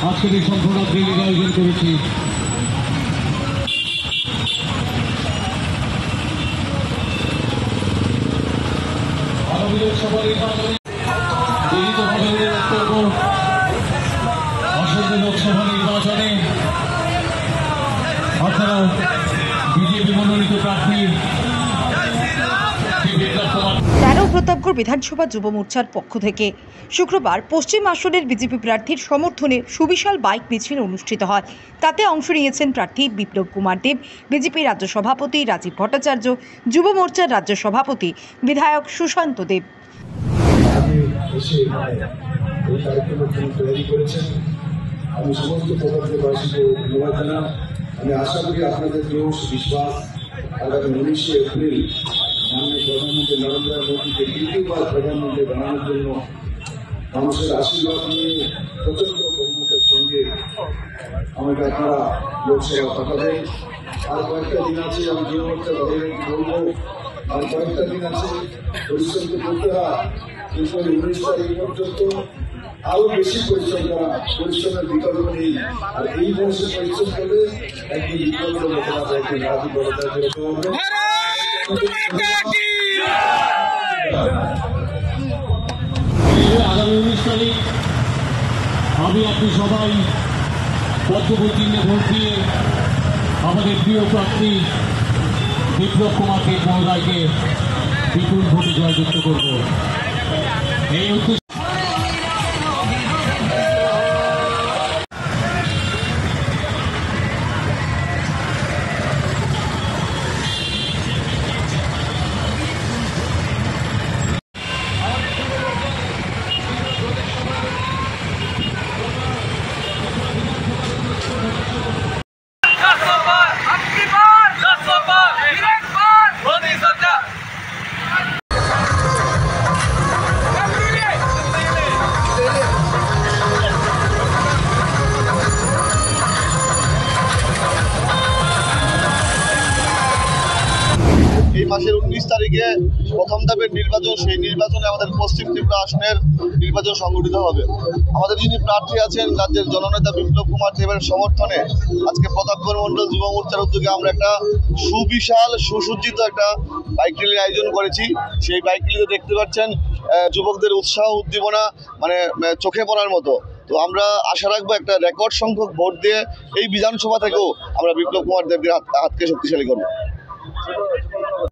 আজকের এই সম্পূর্ণ র্যালির আয়োজন করেছি। আগামী লোকসভা নির্বাচনে আসন্ন লোকসভা নির্বাচনে আপনারা বিজেপি মনোনীত প্রার্থী 13 প্রতাপগড় বিধানসভা যুব মোর্চার পক্ষ থেকে শুক্রবার পশ্চিম আসনের বিজেপি প্রার্থীর সমর্থনে সুবিশাল বাইক মিছিল অনুষ্ঠিত হয়। তাতে অংশ নিয়েছেন প্রার্থী বিপ্লব কুমার দেব, বিজেপি রাজ্য সভাপতি রাজীব ভট্টাচার্য, যুব মোর্চার রাজ্য সভাপতি বিধায়ক সুশান্ত দেব। আমি সমস্ত প্রতাপগড়বাসীকে ধন্যবাদ জানাই। আমি আশা করি আপনাদের জোশ বিশ্বাস আগামী 19শে এপ্রিল মাননীয় প্রধানমন্ত্রী নরেন্দ্র মোদীকে দ্বিতীয়বার প্রধানমন্ত্রী বানানোর জন্য মানুষের আশীর্বাদ নিয়ে প্রচন্ড বহুমতের সঙ্গে আমাকে আপনারা লোকসভা পাঠাবেন। আর কয়েকটা দিন আছে, আমি যুব মোর্চা বলবো, আর কয়েকটা দিন আছে, পরিশ্রম তো করতে হয়, কিন্তু 19 তারিখ পর্যন্ত আরো বেশি পরিশ্রম করা, পরিশ্রমের বিকল্প নেই। আর এই বয়সে পরিশ্রম করলে একদিন বিকল্প লোকেরা একদিন রাজীব ভট্টাচার্য হবে। আগামী 19 তারিখ আমি আপনি সবাই পদ্মচিহ্নে ভোট দিয়ে আমাদের প্রিয় প্রার্থী বিপ্লব কুমারকে পুনরায়কে বিপুল ভোটে জয়যুক্ত করব। এই উদ্দেশ্যে এই মাসের 19 তারিখে প্রথম ধাপের নির্বাচন, সেই নির্বাচনে আমাদের পশ্চিম ত্রিপুরা আসনের নির্বাচন সংগঠিত হবে। আমাদের যিনি প্রার্থী আছেন রাজ্যের জননেতা বিপ্লব কুমার দেবের সমর্থনে আজকে প্রতাপগড় মণ্ডল যুব মোর্চার উদ্যোগে আমরা একটা সুবিশাল সুসজ্জিত একটা বাইক র্যালির আয়োজন করেছি। সেই বাইক র্যালিতে দেখতে পাচ্ছেন যুবকদের উৎসাহ উদ্দীপনা মানে চোখে পড়ার মতো। তো আমরা আশা রাখবো একটা রেকর্ড সংখ্যক ভোট দিয়ে এই বিধানসভা থেকেও আমরা বিপ্লব কুমার দেবকে হাতকে শক্তিশালী করবো।